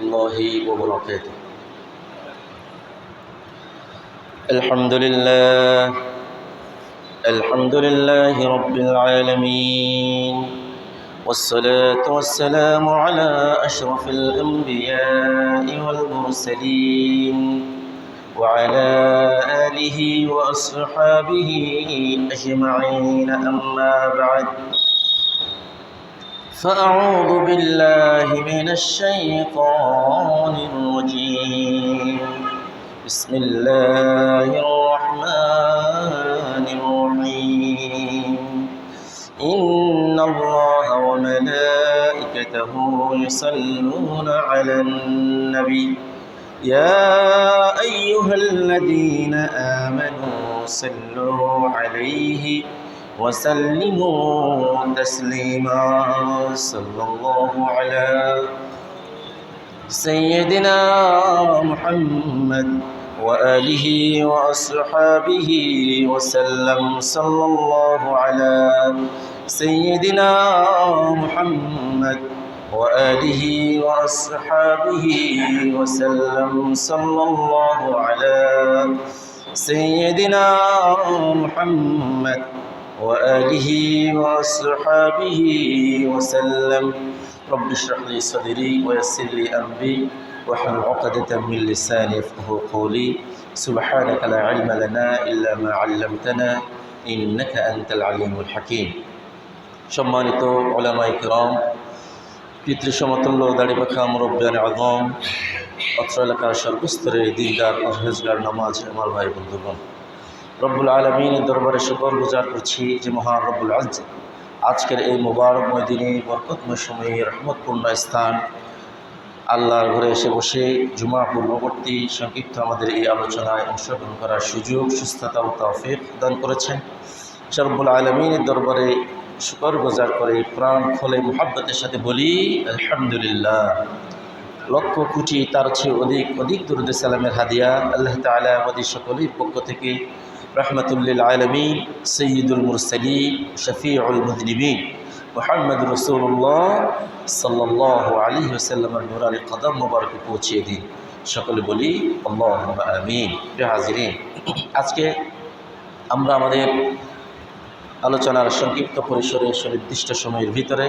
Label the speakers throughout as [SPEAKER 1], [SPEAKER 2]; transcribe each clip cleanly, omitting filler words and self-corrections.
[SPEAKER 1] الله وبركاته. الحمد لله رب العالمين، والصلاة والسلام على أشرف الأنبياء والمرسلين وعلى آله وأصحابه أجمعين، أما بعد، فأعوذ بالله من الشيطان الرجيم. بسم الله الرحمن الرحيم. إن الله وملائكته يصلون على النبي يا أيها الذين آمنوا صلوا عليه وسلموا تسليما. صلى الله على سيدنا محمد وآله وأصحابه وسلم. صلى الله على سيدنا محمد وآله وأصحابه وسلم. صلى الله على سيدنا محمد وآله وأصحابه وسلم. رب اشرح لي صدري ويسر لي أمري واحلل عقدة من لساني يفقهوا قولي. سبحانك لا علم لنا إلا ما علمتنا إنك أنت العليم الحكيم. সম্মানিত উলামায়ে কিরাম, পিতৃসমতুল্য দাড়িপাখা মুরব্বিয়ান আযম, অত্র এলাকার সর্বস্তরের দিনদার পরহেজগার নামাজ আমার ভাই বন্ধুগণ, রব্বুল আলামিনের দরবারে শুকর গুজার করছি যে মহান রব্বুল ইজ্জত আজকের এই মুবারকময় দিনে, বরকতময় সময়ে, রহমতপূর্ণ স্থান আল্লাহর ঘরে এসে বসে জুমা পূর্ববর্তী সংক্ষিপ্ত আমাদের এই আলোচনায় অংশগ্রহণ করার সুযোগ, সুস্থতা ও তৌফিক দান করেছেন। রব্বুল আলামিনের দরবারে শুকর গুজার করে প্রাণ খোলে মুহাব্বতের সাথে বলি আলহামদুলিল্লাহ। লক্ষ কোটি তার চেয়ে অধিক দুরূদ সালামের হাদিয়া আল্লাহ তাআলা আমাদের সকলের পক্ষ থেকে রহমাতুল্লিল আলামিন, সৈয়দুল মুরসালিন, শফিউল মুযনিবিন মুহাম্মদুর রাসূলুল্লাহ সাল্লাল্লাহু আলাইহি ওয়াসাল্লামের নূরানি কদম মোবারকে পৌঁছিয়ে দিন। সকলে বলি আল্লাহুম্মা আমিন। প্রিয় হাজিরিন, আজকে আমরা আমাদের আলোচনার সংক্ষিপ্ত পরিসরে সুনির্দিষ্ট সময়ের ভিতরে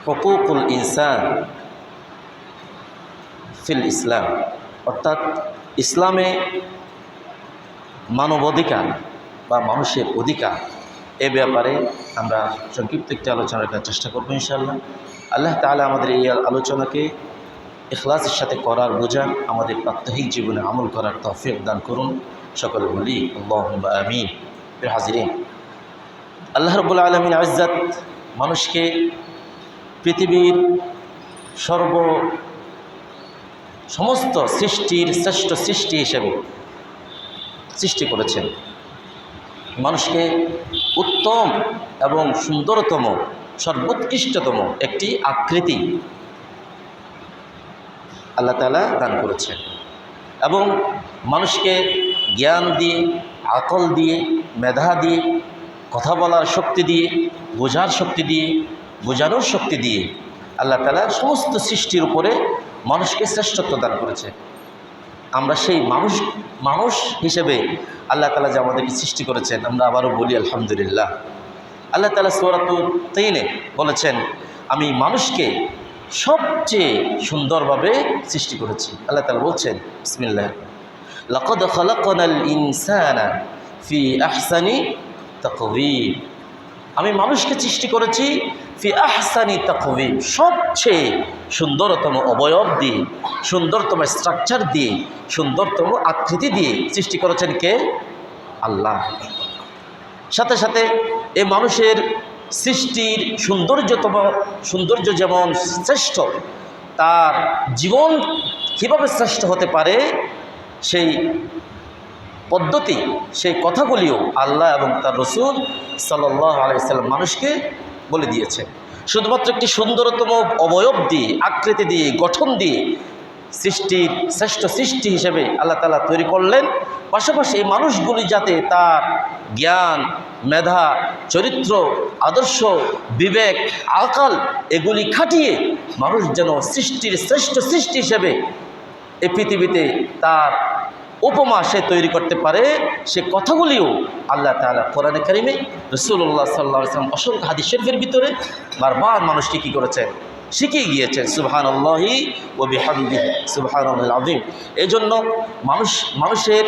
[SPEAKER 1] হুকুকুল ইনসান ফিল ইসলাম, অর্থাৎ ইসলামে মানবাধিকার বা মানুষের অধিকার, এ ব্যাপারে আমরা সংক্ষিপ্ত একটি আলোচনা করার চেষ্টা করব ইনশাআল্লাহ। আল্লাহ তাআলা আমাদের এই আলোচনাকে ইখলাসের সাথে করার বোঝা আমাদের প্রাত্যহিক জীবনে আমল করার তৌফিক দান করুন। সকলে বলি আল্লাহুম্মা আমিন। প্রিয় হাজিরিন, আল্লাহ রাব্বুল আলামিন ইজ্জত মানুষকে পৃথিবীর সমস্ত সৃষ্টির শ্রেষ্ঠ সৃষ্টি হিসেবে সৃষ্টি করেছেন। মানুষকে উত্তম এবং সুন্দরতম, সর্বোৎকৃষ্টতম একটি আকৃতি আল্লাহ তাআলা দান করেছেন এবং মানুষকে জ্ঞান দিয়ে, আকল দিয়ে, মেধা দিয়ে, কথা বলার শক্তি দিয়ে, বোঝার শক্তি দিয়ে, বোঝানোর শক্তি দিয়ে আল্লাহ তাআলা সমস্ত সৃষ্টির উপরে মানুষকে শ্রেষ্ঠত্ব দান করেছে। আমরা সেই মানুষ হিসেবে আল্লাহ তাআলা যে আমাদেরকে সৃষ্টি করেছেন, আমরা আবারও বলি আলহামদুলিল্লাহ। আল্লাহ তাআলা সূরাতুত তিনে বলেছেন, আমি মানুষকে সবচেয়ে সুন্দরভাবে সৃষ্টি করেছি। আল্লাহ তাআলা বলছেন, বিসমিল্লাহ, লাকাদ খালাকনাল ইনসানা ফি আহসানি তাকওয়িম। আমি মানুষকে সৃষ্টি করেছি ফি আহসানি তাকওয়িম, সবচেয়ে সুন্দরতম অবয়ব দিয়ে, সুন্দরতম স্ট্রাকচার দিয়ে, সুন্দরতম আকৃতি দিয়ে সৃষ্টি করেছেন কে? আল্লাহ। সাথে সাথে এ মানুষের সৃষ্টির সৌন্দর্য যেমন শ্রেষ্ঠ, তার জীবন কীভাবে শ্রেষ্ঠ হতে পারে সেই পদ্ধতি, সেই কথাগুলিও আল্লাহ এবং তার রাসূল সাল্লাল্লাহু আলাইহি ওয়াসাল্লাম মানুষকে বলে দিয়েছেন। শুধুমাত্র একটি সুন্দরতম অবয়ব দিয়ে, আকৃতি দিয়ে, গঠন দিয়ে সৃষ্টির শ্রেষ্ঠ সৃষ্টি হিসেবে আল্লাহ তাআলা তৈরি করলেন। পাশাপাশি এই মানুষগুলি যাতে তার জ্ঞান, মেধা, চরিত্র, আদর্শ, বিবেক, আকাল এগুলি খাটিয়ে মানুষ যেন সৃষ্টির শ্রেষ্ঠ সৃষ্টি হিসেবে এই পৃথিবীতে তার উপমা সে তৈরি করতে পারে, সে কথাগুলিও আল্লাহ তাআলা কোরআনে কারিমে, রাসূলুল্লাহ সাল্লাল্লাহু আলাইহি ওয়াসাল্লাম অসংখ্য হাদিস শরীফের ভিতরে বারবার মানুষকে কী করেছেন, শিখিয়ে গিয়েছেন। সুবহানাল্লাহি ওয়া বিহামদিহি সুবহানাল্লাহিল আযীম। এই জন্য মানুষের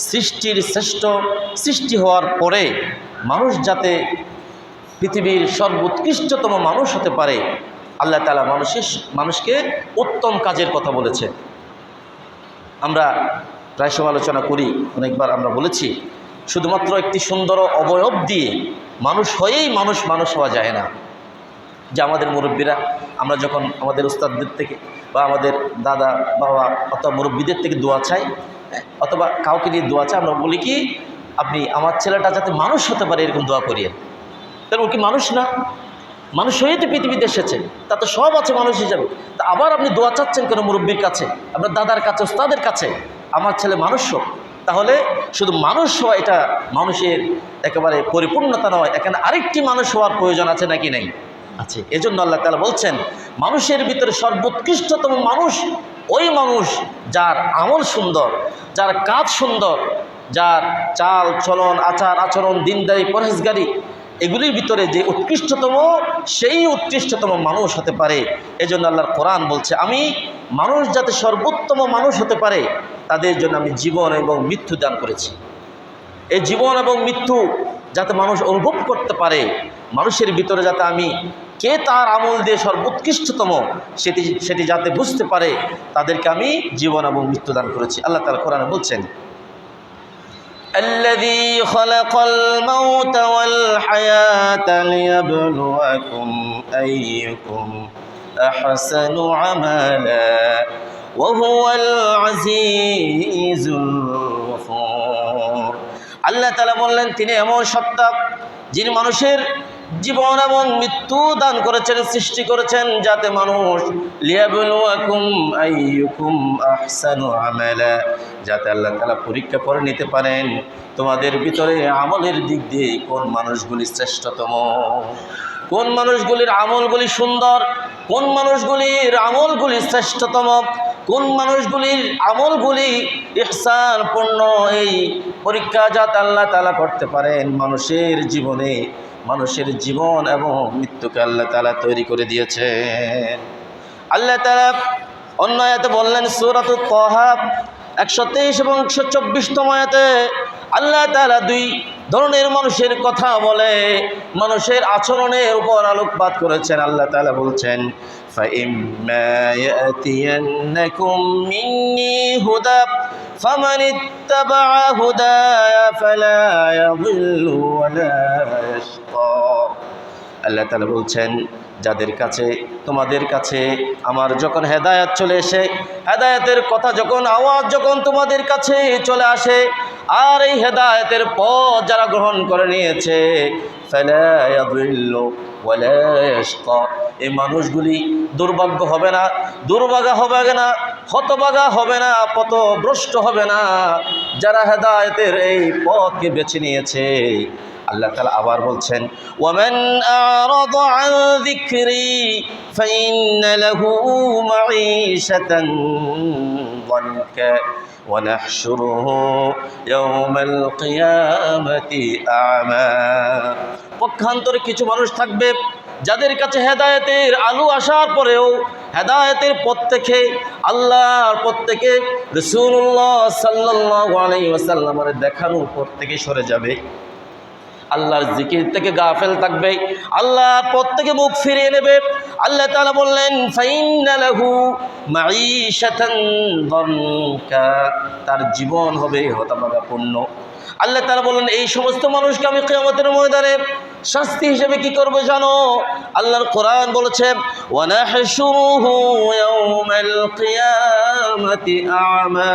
[SPEAKER 1] সৃষ্টির শ্রেষ্ঠ সৃষ্টি হওয়ার পরে মানুষ যাতে পৃথিবীর সর্বোৎকৃষ্টতম মানুষ হতে পারে, আল্লাহ তাআলা মানুষকে উত্তম কাজের কথা বলেছে। আমরা প্রায় সমালোচনা করি, অনেকবার আমরা বলেছি, শুধুমাত্র একটি সুন্দর অবয়ব দিয়ে মানুষ হয়েই মানুষ হওয়া যায় না। যে আমাদের মুরব্বীরা, আমরা যখন আমাদের উস্তাদদের থেকে বা আমাদের দাদা বাবা অথবা মুরব্বীদের থেকে দোয়া চাই, অথবা কাউকে দিয়ে দোয়া চাই, আমরা বলি কি, আপনি আমার ছেলেটা যাতে মানুষ হতে পারে এরকম দোয়া করিয়েন। তাহলে ও কি মানুষ না? মানুষ হয়েই তো পৃথিবীতে এসেছে, তা তো সব আছে মানুষ হিসাবে। তা আবার আপনি দোয়া চাচ্ছেন কেন মুরব্বীর কাছে, আপনার দাদার কাছে, উস্তাদের কাছে, আমার ছেলে মানুষ হোক? তাহলে শুধু মানুষ হওয়া এটা মানুষের একেবারে পরিপূর্ণতা নয়, এখানে আরেকটি মানুষ হওয়ার প্রয়োজন আছে নাকি নেই? আছে। এজন্য আল্লাহ তাআলা বলছেন মানুষের ভিতরে সর্বোৎকৃষ্টতম মানুষ ওই মানুষ যার আমল সুন্দর, যার কাজ সুন্দর, যার চাল চলন, আচার আচরণ, দিনদারি, পরহেজগারি এগুলির ভিতরে যে উৎকৃষ্টতম, সেই উৎকৃষ্টতম মানুষ হতে পারে। এজন্য আল্লাহর কোরআন বলছে, আমি মানুষ যাতে সর্বোত্তম মানুষ হতে পারে তাদের জন্য আমি জীবন এবং মৃত্যু দান করেছি। এই জীবন এবং মৃত্যু যাতে মানুষ অনুভব করতে পারে, মানুষের ভিতরে যাতে আমি কে তার আমল দিয়ে সর্বোৎকৃষ্টতম সেটি যাতে বুঝতে পারে, তাদেরকে আমি জীবন এবং মৃত্যু দান করেছি। আল্লাহ তাআলা কোরআনে বলছেন, الذي خلق الموت والحياة ليبلوكم أيكم أحسن عملا وهو العزيز الغفور। আল্লাহ তাআলা বললেন, তিনি এমন সত্তা যিনি মানুষের জীবন এবং মৃত্যু দান করেছেন, সৃষ্টি করেছেন যাতে মানুষ লিয়াবলুয়াকুম আইয়ুকুম আহসানু আমালা, যাতে আল্লাহ তাআলা পরীক্ষা করে নিতে পারেন তোমাদের ভিতরে আমলের দিক দিয়ে কোন মানুষগুলি শ্রেষ্ঠতম, কোন মানুষগুলির আমলগুলি সুন্দর, কোন মানুষগুলির আমলগুলি শ্রেষ্ঠতম, কোন মানুষগুলির আমলগুলি ইহসানপূর্ণ। এই পরীক্ষা যাতে আল্লাহ তাআলা করতে পারেন মানুষের জীবনে, মানুষের জীবন এবং মৃত্যুকে আল্লাহ তাআলা তৈরি করে দিয়েছেন। আল্লাহ তাআলা অন্য আয়াতে বললেন, সূরাতুত তাহা 123 এবং 124তম আয়াতে আল্লাহ তাআলা দুই ধরনের মানুষের কথা বলে মানুষের আচরণের উপর আলোকপাত করেছেন। আল্লাহ তাআলা বলছেন, فَإِمَّا يَأْتِيَنَّكُم مِّنِّي هُدًى فَمَنِ اتَّبَعَ هُدَايَ فَلَا يَضِلُّ وَلَا يَشْقَى। আল্লাহ তাআলা বলছেন, যাদের কাছে, তোমাদের কাছে আমার যখন হেদায়েত চলে এসে, হেদায়েতের কথা যখন, আওয়াজ যখন তোমাদের কাছে চলে আসে, আর এই হেদায়েতের পথ যারা গ্রহণ করে নিয়েছে, ফালা ইয়াদিল্লু ওয়ালা ইয়াশকা, এই মানুষগুলি দুর্ভাগ্য হবে না, দুর্ভাগা হবে না, হতভাগা হবে না, পথভ্রষ্ট হবে না, যারা হেদায়েতের এই পথকে বেছে নিয়েছে। আল্লাহ তাআলা আবার বলছেন, ওয়ামান আ'রাদা আন যিকরি ফাইন্না লাহু মাঈশাতান দানকা ওয়া নাহশুরুহু ইয়াওমাল কিয়ামাতি আ'মা। পক্ষান্তরে কিছু মানুষ থাকবে যাদের কাছে হেদায়েতের আলো আসার পরেও হেদায়েতের পথ থেকে, আল্লাহর পথ থেকে, রাসূলুল্লাহ সাল্লাল্লাহু আলাইহি ওয়াসাল্লামের দেখানোর পথ থেকে সরে যাবে, আল্লাহর জিকির থেকে গাফেল থাকবে, আল্লাহর পথ থেকে মুখ ফিরিয়ে নেবে। আল্লাহ তাআলা বললেন, ফাইন্না লাহু মাঈশাতান দানকা, তার জীবন হবে হতভাগাপূর্ণ। আল্লাহ তাআলা বললেন, এই সমস্ত মানুষকে আমি কিয়ামতের ময়দানে শাস্তি হিসেবে কি করব জানো? আল্লাহর কোরআন বলেছে, ওয়া নাহশুরুহু ইয়াওমাল কিয়ামাতি আ'মা,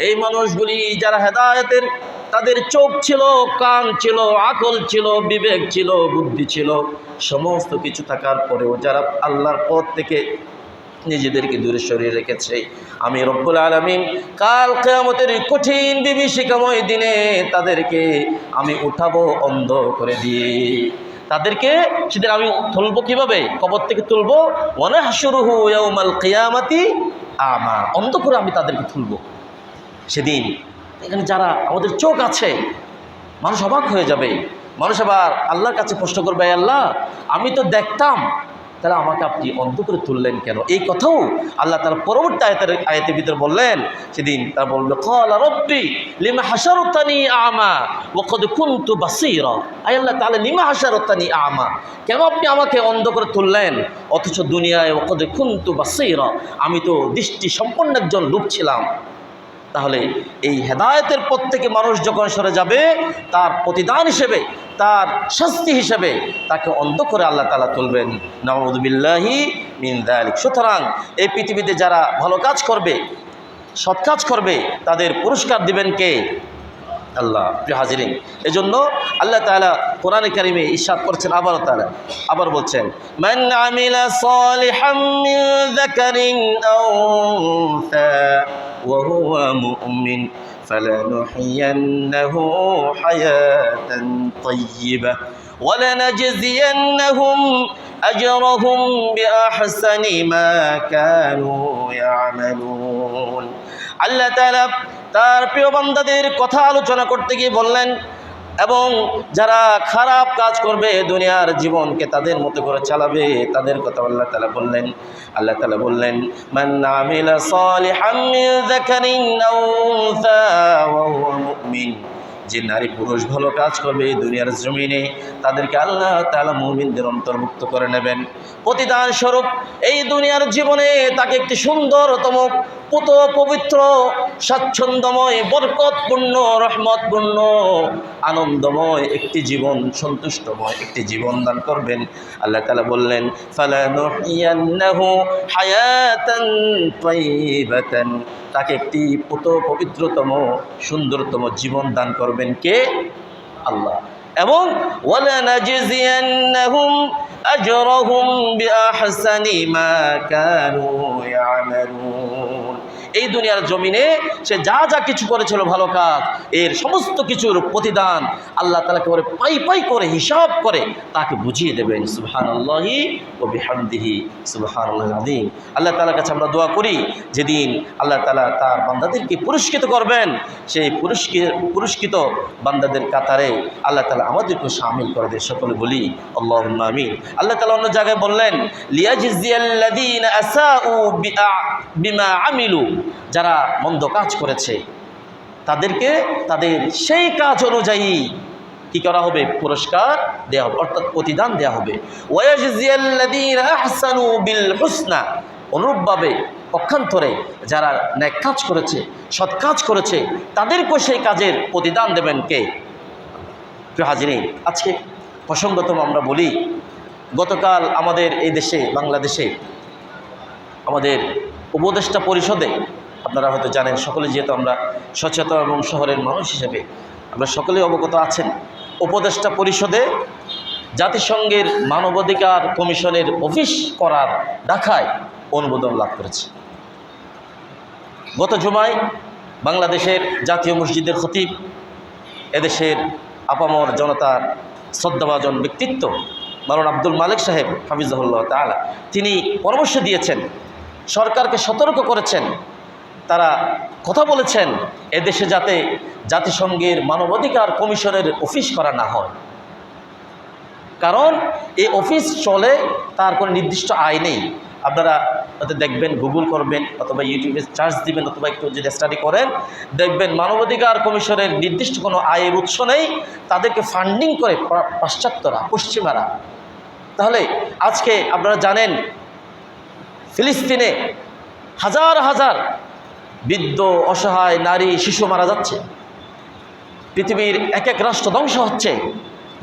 [SPEAKER 1] এই মানুষগুলি যারা হেদায়েতের, তাদের চোখ ছিল, কান ছিল, আকল ছিল, বিবেক ছিল, বুদ্ধি ছিল, সমস্ত কিছু থাকার পরেও যারা আল্লাহর পথ থেকে নিজেদেরকে দূরে সরিয়ে রেখেছে। আমি রব্বুল আলামিন কাল কিয়ামতের কঠিন বিভীষিকাময় দিনে তাদেরকে আমি উঠাবো অন্ধ করে দিয়ে। তাদেরকে সেদিন আমি তুলবো কিভাবে? কবর থেকে তুলবো, ওয়ানাহশুরুহু ইয়াউমাল কিয়ামাতি আমা, অন্ধ করে আমি তাদেরকে তুলবো সেদিন। এখানে যারা আমাদের চোখ আছে, মানুষ অবাক হয়ে যাবে। মানুষ আবার আল্লাহর কাছে প্রশ্ন করবে, আল্লাহ আমি তো দেখতাম, তাহলে আমাকে আপনি অন্ধ করে তুললেন কেন? এই কথাও আল্লাহ তাআলা পরবর্তী আয়াতের ভিতরে বললেন। সেদিন তারা বলবে, ক্বালা রব্বি লিমা হাশারতানি আমা ওয়া ক্বাদ কুনতু বাসীরা। আয় আল্লাহ তাআলা, লিমা হাশারতানি আমা, কেন আপনি আমাকে অন্ধ করে তুললেন, অথচ দুনিয়ায় ওয়া ক্বাদ কুনতু বাসীরা, আমি তো দৃষ্টি সম্পন্ন একজন লোক ছিলাম। তাহলে এই হেদায়েতের পথ থেকে মানুষ যখন সরে যাবে, তার প্রতিদান হিসেবে, তার শাস্তি হিসেবে তাকে অন্ধ করে আল্লাহ তাআলা তুলবেন। নাউযু বিল্লাহি মিন যালিক। সুতরাং এই পৃথিবীতে যারা ভালো কাজ করবে, সৎ কাজ করবে, তাদের পুরস্কার দিবেন কে? আল্লাহ। প্রিয় হাজিরিন, এজন্য আল্লাহ তাআলা কোরআনে কারিমে ইরশাদ করছেন, আবার বলছেন, মান আমিলা সালিহাম মিন যাকারিন আও উনসা ওয়া হুয়া মুমিন ফালানুহইয়ান্নাহু হায়াতান তাইয়্যিবা ওয়া লানাজজিয়ান্নাহুম আজরাহুম বিআহসানি মা কানু ইয়ামালুন। আল্লাহ তাআলা তার প্রিয় বান্দাদের কথা আলোচনা করতে গিয়ে বললেন, এবং যারা খারাপ কাজ করবে, দুনিয়ার জীবনকে তাদের মতো করে চালাবে, তাদের কথা আল্লাহ তাআলা বললেন, মান আমিলা সালিহাম মিন যাকারিন আও উনসা ওয়া হুয়া মুমিন, যে নারী পুরুষ ভালো কাজ করবে দুনিয়ার জমিনে, তাদেরকে আল্লাহ তাআলা মুমিনদের অন্তর্ভুক্ত করে নেবেন। প্রতিদান স্বরূপ এই দুনিয়ার জীবনে তাকে একটি সুন্দরতম, পুত পবিত্র, স্বাচ্ছন্দ্যময়, বরকতপূর্ণ, রহমতপূর্ণ, আনন্দময় একটি জীবন, সন্তুষ্টময় একটি জীবন দান করবেন। আল্লাহ তাআলা বললেন, ফালানুহইয়ান্নাহু হায়াতান তাইয়্যিবাতান, তাকে একটি পুত পবিত্রতম, সুন্দরতম জীবন দান করবেন কে? আল্লাহ। এবং ওয়ালানাজজিয়ান্নাহুম আজরাহুম বিআহসানি মা কানু ইয়ামালুন, এই দুনিয়ার জমিনে সে যা যা কিছু করেছিল ভালো কাজ, এর সমস্ত কিছুর প্রতিদান আল্লাহ তাআলা করে পাই পাই করে হিসাব করে তাকে বুঝিয়ে দেবেন। সুবহানাল্লাহি ওয়া বিহামদিহি সুবহানাল্লাহিল আযীম। আল্লাহ তাআলার কাছে আমরা দোয়া করি, যেদিন আল্লাহ তাআলা তার বান্দাদেরকে পুরস্কৃত করবেন, সেই পুরস্কৃত বান্দাদের কাতারে আল্লাহ তাআলা আমাদেরকে শামিল করে দেয়। সকলে বলি আল্লাহুম্মা আমিন। আল্লাহ তাআলা অন্য জায়গায় বললেন, লিয়াজজিয়াল্লাযীনা আসাউ বিমা আমিলু, যারা মন্দ কাজ করেছে তাদেরকে তাদের সেই কাজ অনুযায়ী কি করা হবে? পুরস্কার দেওয়া হবে, অর্থাৎ প্রতিদান দেওয়া হবে। ওয়ায়াজজিয়াল্লাযীনা আহসানু বিল হুসনা, অনুরূপভাবে পক্ষান্তরে যারা নেক কাজ করেছে, সৎ কাজ করেছে, তাদেরকেও সেই কাজের প্রতিদান দেবেন কে? প্রিয় হাজিরিন, আজকে প্রসঙ্গতম আমরা বলি, গতকাল আমাদের এই দেশে, বাংলাদেশে, আমাদের উপদেষ্টা পরিষদে, আপনারা হয়তো জানেন, সকলে যেহেতু আমরা সচেতন এবং শহরের মানুষ হিসেবে আমরা সকলেই অবগত আছেন, উপদেষ্টা পরিষদে জাতিসংঘের মানবাধিকার কমিশনের অফিস করার ঢাকায় অনুমোদন লাভ করেছে। গত জুমায় বাংলাদেশের জাতীয় মসজিদের খতিব, এদেশের আপামর জনতার শ্রদ্ধাভাজন ব্যক্তিত্ব মাওলানা আব্দুল মালিক সাহেব হাফিজাহুল্লাহ তাআলা, তিনি পরামর্শ দিয়েছেন, সরকারকে সতর্ক করেছেন, তারা কথা বলেছেন এদেশে যাতে জাতিসংঘের মানবাধিকার কমিশনের অফিস করা না হয়। কারণ এই অফিস চলে, তার কোনো নির্দিষ্ট আয় নেই। আপনারা হয়তো দেখবেন, গুগল করবেন অথবা ইউটিউবে সার্চ দিবেন অথবা একটু যদি স্টাডি করেন, দেখবেন মানবাধিকার কমিশনের নির্দিষ্ট কোনো আয়ের উৎস নেই, তাদেরকে ফান্ডিং করে পাশ্চাত্যরা, পশ্চিমারা। তাহলে আজকে আপনারা জানেন ফিলিস্তিনে হাজার হাজার বৃদ্ধ, অসহায় নারী, শিশু মারা যাচ্ছে, পৃথিবীর এক এক রাষ্ট্র ধ্বংস হচ্ছে।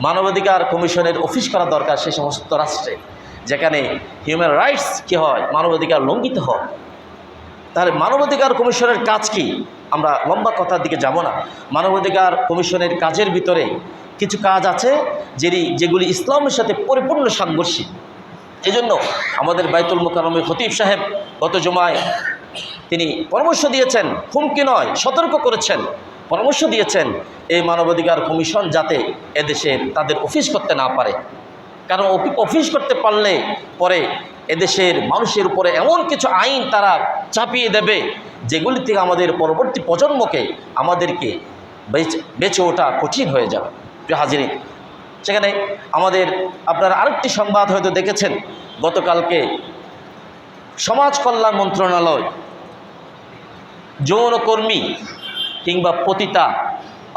[SPEAKER 1] মানবাধিকার কমিশনের অফিস করা দরকার সেই সমস্ত রাষ্ট্রে যেখানে হিউম্যান রাইটস কি হয়, মানবাধিকার লঙ্ঘিত হয়। তাহলে মানবাধিকার কমিশনের কাজ কি? আমরা লম্বা কথার দিকে যাব না। মানবাধিকার কমিশনের কাজের ভিতরে কিছু কাজ আছে যেগুলি ইসলামের সাথে পরিপূর্ণ সাংঘর্ষিক। এই জন্য আমাদের বাইতুল মুকাররমের খতিব সাহেব গত জুমায় তিনি পরামর্শ দিয়েছেন, হুমকি নয়, সতর্ক করেছেন, পরামর্শ দিয়েছেন এই মানবাধিকার কমিশন যাতে এদেশের তাদের অফিস করতে না পারে। কারণ অফিস করতে পারলে পরে এদেশের মানুষের উপরে এমন কিছু আইন তারা চাপিয়ে দেবে যেগুলি থেকে আমাদের পরবর্তী প্রজন্মকে আমাদেরকে বেঁচে ওঠা কঠিন হয়ে যাবে। প্রিয় হাজিরিন, সেখানে আমাদের আপনারা আরেকটি সংবাদ হয়তো দেখেছেন, গতকালকে সমাজ কল্যাণ মন্ত্রণালয় যৌনকর্মী কিংবা পতিতা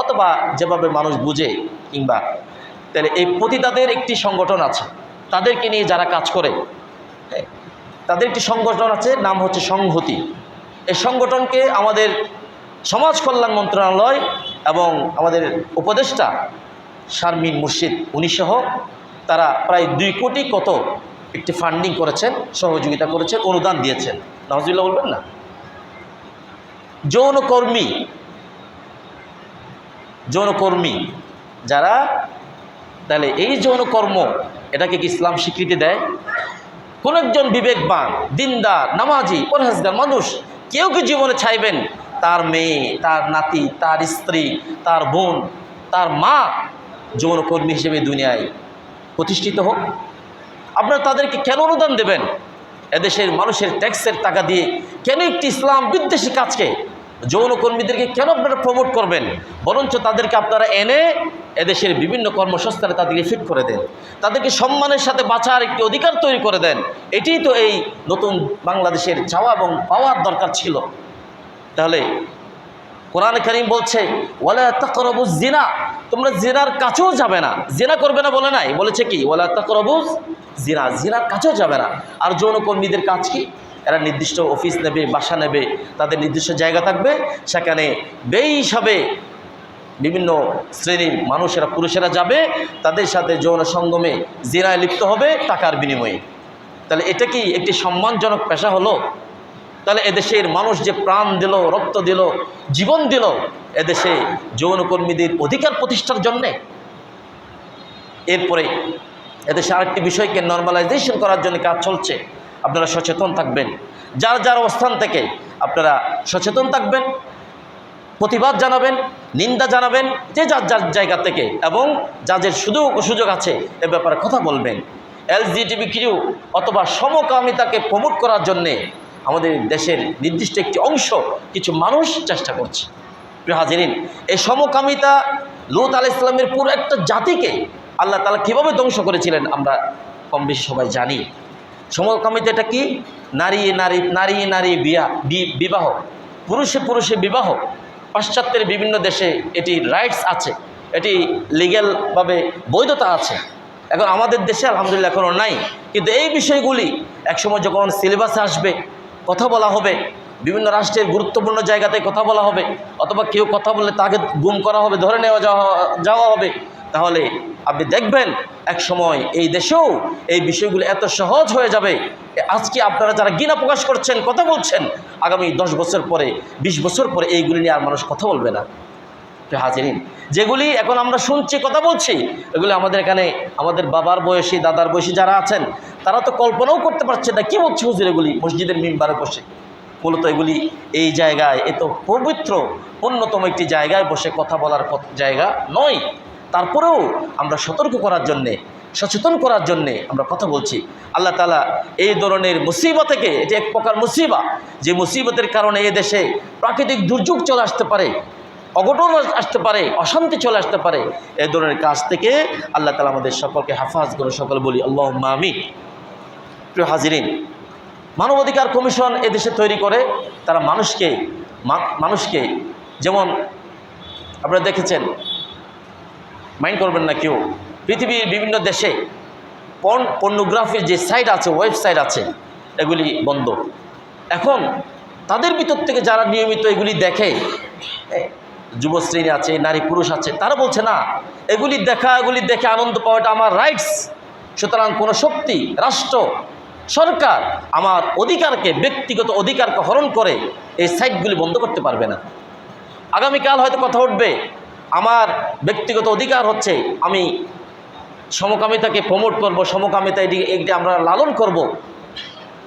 [SPEAKER 1] অথবা যেভাবে মানুষ বুঝে কিংবা তাহলে এই পতিতাদের একটি সংগঠন আছে, তাদেরকে নিয়ে যারা কাজ করে তাদের একটি সংগঠন আছে, নাম হচ্ছে সংহতি। এই সংগঠনকে আমাদের সমাজ কল্যাণ মন্ত্রণালয় এবং আমাদের উপদেষ্টা শারমিন মুর্শিদ উনিসহ তারা প্রায় 2 কোটি কত একটি ফান্ডিং করেছেন, সহযোগিতা করেছেন, অনুদান দিয়েছেন। নাউজুবিল্লাহ বলবেন না? যৌনকর্মী যারা, তাহলে এই যৌনকর্ম এটাকে কি ইসলাম স্বীকৃতি দেয়? কোন একজন বিবেকবান, দিনদার, নামাজি, পরহেজগার মানুষ কেউ কি জীবনে চাইবেন তার মেয়ে, তার নাতি, তার স্ত্রী, তার বোন, তার মা যৌনকর্মী হিসেবে দুনিয়ায় প্রতিষ্ঠিত হোক? আপনারা তাদেরকে কেন অনুদান দেবেন? এদেশের মানুষের ট্যাক্সের টাকা দিয়ে কেন একটি ইসলাম বিদ্বেষী কাজকে, যৌনকর্মীদেরকে কেন আপনারা প্রমোট করবেন? বরঞ্চ তাদেরকে আপনারা এনে এদেশের বিভিন্ন কর্মসংস্থানে তাদেরকে ফিট করে দেন, তাদেরকে সম্মানের সাথে বাঁচার একটি অধিকার তৈরি করে দেন। এটিই তো এই নতুন বাংলাদেশের চাওয়া এবং পাওয়ার দরকার ছিল। তাহলে কোরআন কারীম বলছে ওয়ালা তাকরাবুজ জিনা, তোমরা জিনার কাছেও যাবে না। জিনা করবে না বলে নাই, বলেছে কি ওয়ালা তাকরাবুজ জিনা, জিনার কাছেও যাবে না। আর যৌনকর্মীদের কাজ কি? এরা নির্দিষ্ট অফিস নেবে, বাসা নেবে, তাদের নির্দিষ্ট জায়গা থাকবে, সেখানে বেই হিসাবে বিভিন্ন শ্রেণীর মানুষেরা, পুরুষেরা যাবে, তাদের সাথে যৌন সঙ্গমে জিনায় লিপ্ত হবে টাকার বিনিময়ে। তাহলে এটা কি একটি সম্মানজনক পেশা হলো? তাহলে এদেশের মানুষ যে প্রাণ দিল, রক্ত দিল, জীবন দিল এদেশে যৌনকর্মীদের অধিকার প্রতিষ্ঠার জন্যে। এরপরে এদেশে আরেকটি বিষয়কে নর্মালাইজেশন করার জন্য কাজ চলছে। আপনারা সচেতন থাকবেন, যার যার অবস্থান থেকে আপনারা সচেতন থাকবেন, প্রতিবাদ জানাবেন, নিন্দা জানাবেন, যে যার যার জায়গা থেকে, এবং যাদের সুযোগ আছে এ ব্যাপারে কথা বলবেন। LGBTQ অথবা সমকামিতাকে প্রমোট করার জন্যে আমাদের দেশের নির্দিষ্ট একটি অংশ কিছু মানুষ চেষ্টা করছে। প্রিয় হাজিরিন, এই সমকামিতা লূত আলাইহিস সালামের পুরো একটা জাতিকে আল্লাহ তাআলা কীভাবে ধ্বংস করেছিলেন আমরা কম বেশি সবাই জানি। সমকামিতা এটা কি? নারী নারী বিবাহ, পুরুষে বিবাহ। পাশ্চাত্যের বিভিন্ন দেশে এটি রাইটস আছে, এটি লিগ্যালভাবে বৈধতা আছে। এখন আমাদের দেশে আলহামদুলিল্লাহ এখনও নাই। কিন্তু এই বিষয়গুলি একসময় যখন সিলেবাসে আসবে, কথা বলা হবে, বিভিন্ন রাষ্ট্রের গুরুত্বপূর্ণ জায়গাতে কথা বলা হবে, অথবা কেউ কথা বললে তাকে গুম করা হবে, ধরে নেওয়া যাওয়া হবে, তাহলে আপনি দেখবেন এক সময় এই দেশেও এই বিষয়গুলো এত সহজ হয়ে যাবে। আজকে আপনারা যারা ঘৃণা প্রকাশ করছেন, কথা বলছেন, আগামী 10 বছর পরে, 20 বছর পরে এইগুলি নিয়ে আর মানুষ কথা বলবে না। হাজিরিন, যেগুলি এখন আমরা শুনছি, কথা বলছি, এগুলি আমাদের এখানে আমাদের বাবার বয়সী, দাদার বয়সী যারা আছেন তারা তো কল্পনাও করতে পারছে না কি বলছে হুজুর এগুলি মসজিদের মিম্বারে বসে। মূলত এগুলি এই জায়গায় এত পবিত্র অন্যতম একটি জায়গায় বসে কথা বলার জায়গা নয়। তারপরেও আমরা সতর্ক করার জন্যে, সচেতন করার জন্যে আমরা কথা বলছি। আল্লাহ তাআলা এই ধরনের মুসিবত থেকে, এটি এক প্রকার মুসিবা, যে মুসিবতের কারণে এই দেশে প্রাকৃতিক দুর্যোগ চলে আসতে পারে, অঘটন আসতে পারে, অশান্তি চলে আসতে পারে, এই ধরনের কাজ থেকে আল্লাহ তাআলা আমাদের সকলকে হেফাজ করে। সকল বলি আল্লাহুম্মা আমিন। প্রিয় হাজিরিন, মানবাধিকার কমিশন এদেশে তৈরি করে, তারা মানুষকে যেমন আপনারা দেখেছেন, মাইন্ড করবেন না কেউ, পৃথিবীর বিভিন্ন দেশে পর্নোগ্রাফির যে সাইট আছে, ওয়েবসাইট আছে, এগুলি বন্ধ। এখন তাদের ভিতর থেকে যারা নিয়মিত এগুলি দেখে, যুবশ্রেণী আছে, নারী পুরুষ আছে, তারা বলছে না এগুলি দেখে আনন্দ পাওয়াটা আমার রাইটস। সুতরাং কোনো শক্তি, রাষ্ট্র, সরকার আমার অধিকারকে, ব্যক্তিগত অধিকারকে হরণ করে এই সাইটগুলি বন্ধ করতে পারবে না। আগামীকাল হয়তো কথা উঠবে, আমার ব্যক্তিগত অধিকার হচ্ছে আমি সমকামিতাকে প্রমোট করব, সমকামিতা এটি আমরা লালন করব,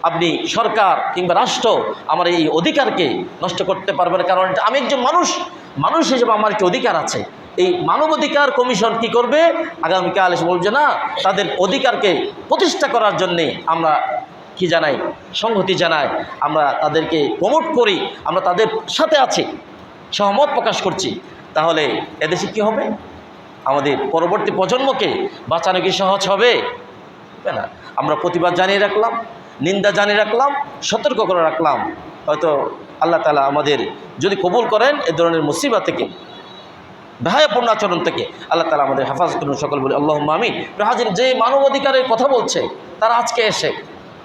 [SPEAKER 1] আপনি সরকার কিংবা রাষ্ট্র আমার এই অধিকারকে নষ্ট করতে পারবে না। কারণ আমি একজন মানুষ হিসেবে আমার একটি অধিকার আছে। এই মানবাধিকার কমিশন কি করবে? আগামীকাল এসে বলছে না, তাদের অধিকারকে প্রতিষ্ঠা করার জন্যে আমরা কি জানাই, সংহতি জানাই, আমরা তাদেরকে প্রমোট করি, আমরা তাদের সাথে আছি, সহমত প্রকাশ করছি। তাহলে এদেশে কি হবে? আমাদের পরবর্তী প্রজন্মকে বাঁচানো কি সহজ হবে? না। আমরা প্রতিবাদ জানিয়ে রাখলাম, নিন্দা জানিয়ে রাখলাম, সতর্ক করে রাখলাম। হয়তো আল্লাহ তাআলা আমাদের যদি কবুল করেন এ ধরনের মুসিবত থেকে, বেহায়াপূর্ণ আচরণ থেকে আল্লাহ তাআলা আমাদের হেফাজত করুন, সকল বলি আল্লাহুম্মা আমিন। হাজির, যে মানবাধিকারের কথা বলছে তারা আজকে এসে,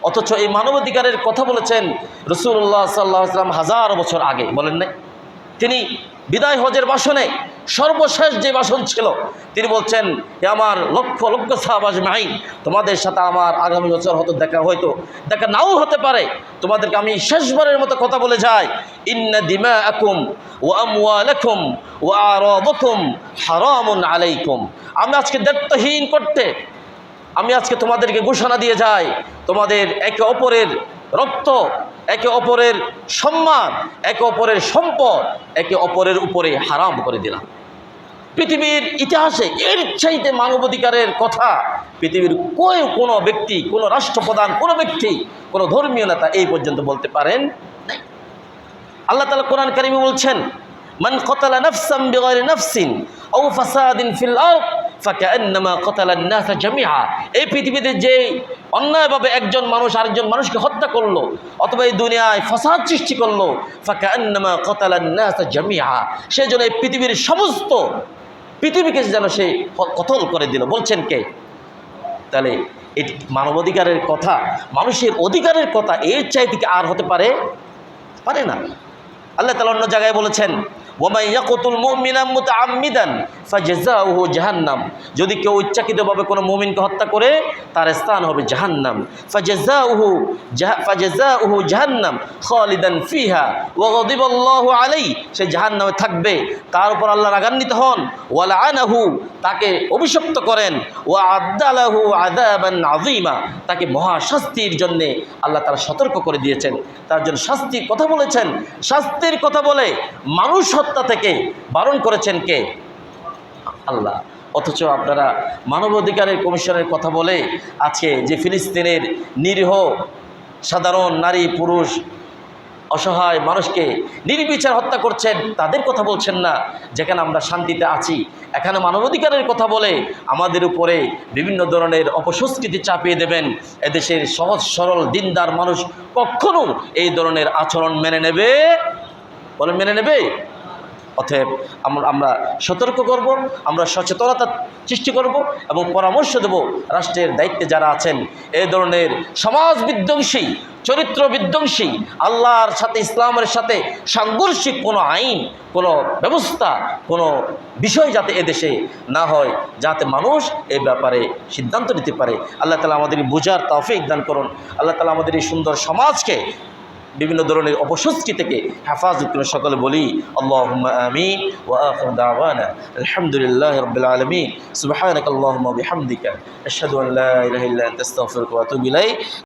[SPEAKER 1] অথচ এই মানবাধিকারের কথা বলেছেন রাসূলুল্লাহ সাল্লাল্লাহু আলাইহি ওয়াসাল্লাম হাজার বছর আগে, বলেন নাই? তিনি বিদায় হজের ভাষণে সর্বশেষ যে ভাষণ ছিল, তিনি বলছেন, হে আমার লক্ষ লক্ষ সাহাবা আজমাইন, তোমাদের সাথে আমার আগামী বছর দেখা নাও হতে পারে, তোমাদেরকে আমি শেষবারের মতো কথা বলে যাই, ইন্না দিমাআকুম ওয়া আমওয়ালাকুম ওয়া আরাদাকুম হারামুন আলাইকুম। আমি আজকে দায়িত্বহীন করতে আমি আজকে তোমাদেরকে ঘোষণা দিয়ে যাই, তোমাদের একে অপরের রক্ত, একে অপরের সম্মান, একে অপরের সম্পদ একে অপরের উপরে হারাম করে দিলাম। পৃথিবীর ইতিহাসে এর চাইতে মানবাধিকারের কথা পৃথিবীর কোনো ব্যক্তি, কোনো রাষ্ট্রপ্রধান, কোনো ব্যক্তি, কোনো ধর্মীয় নেতা এই পর্যন্ত বলতে পারেন নাই। আল্লাহ তাআলা কোরআন কারীমে বলছেন, মান ক্বাতালা নাফসান বিগাইরি নাফসিন আও ফাসাদিন ফিল আরদ ফাকান্নামা ক্বাতালান নাস জামিআ। এই পৃথিবীতে যে অন্যায়ভাবে একজন মানুষ আরেকজন মানুষকে হত্যা করলো অথবা এই দুনিয়ায় ফাসাদ সৃষ্টি করলো, ফাকান্নামা ক্বাতালান নাস জামিআ, সেজন্য এই পৃথিবীর সমস্ত পৃথিবীকে যেন সে কতল করে দিল। বলছেন কে? তাহলে এই মানবাধিকারের কথা, মানুষের অধিকারের কথা এর চাইতে কি আর হতে পারে না। আল্লাহ তাআলা অন্য জায়গায় বলেছেন, ওয়ামান ইয়াকতুল মুমিনা মুতাআম্মিদান ফাজাযাউহু জাহান্নাম, যদি কেউ ইচ্ছাকৃতভাবে কোনো মুমিনকে হত্যা করে তার স্থান হবে জাহান্নাম। ফাজাযাউহু জাহান্নাম খালিদান ফিহা ওয়া গাদিবাল্লাহু আলাইহি, সে জাহান্নামে থাকবে, তার উপর আল্লাহ রাগান্বিত হন, ওয়া লাআনাহু, তাকে অভিশপ্ত করেন, ওয়া আদ্দালাহু আযাবান আযীমা, তাকে মহা শাস্তির জন্য আল্লাহ তাআলা সতর্ক করে দিয়েছেন, তার জন্য শাস্তির কথা বলেছেন। শাস্তির কথা বলে মানুষ হত্যা থেকে বারণ করেছেন কে? আল্লাহ। অথচ আপনারা মানবাধিকারের কমিশনের কথা বলে আজকে যে ফিলিস্তিনের নিরীহ সাধারণ নারী পুরুষ অসহায় মানুষকে নির্বিচার হত্যা করছেন, তাদের কথা বলছেন না। যেখানে আমরা শান্তিতে আছি, এখানে মানবাধিকারের কথা বলে আমাদের উপরে বিভিন্ন ধরনের অপসংস্কৃতি চাপিয়ে দেবেন। এদেশের সহজ সরল দিনদার মানুষ কখনো এই ধরনের আচরণ মেনে নেবে? বলেন, মেনে নেবে? অতএব আমরা সতর্ক করব, আমরা সচেতনতা সৃষ্টি করব এবং পরামর্শ দেব রাষ্ট্রের দায়িত্বে যারা আছেন, এই ধরনের সমাজ বিধ্বংসী, চরিত্র বিধ্বংসী, আল্লাহর সাথে ইসলামের সাথে সাংঘর্ষিক কোনো আইন, কোনো ব্যবস্থা, কোনো বিষয় যাতে এদেশে না হয়, যাতে মানুষ এই ব্যাপারে সিদ্ধান্ত নিতে পারে। আল্লাহ তাআলা আমাদের বুঝার তৌফিক দান করুন। আল্লাহ তাআলা আমাদের এই সুন্দর সমাজকে বিভিন্ন ধরনের অপসংস্কৃতি থেকে হেফাজত করে সকলে বলি আল্লাহুম্মা আমিন। ওয়া আখিরু দাওয়ানা আলহামদুলিল্লাহি রাব্বিল আলামিন। সুবহানাকাল্লাহুম্মা ওয়া বিহামদিকা আশহাদু আন লা ইলাহা ইল্লা আনতা আস্তাগফিরুকা ওয়া আতুবু ইলাইক।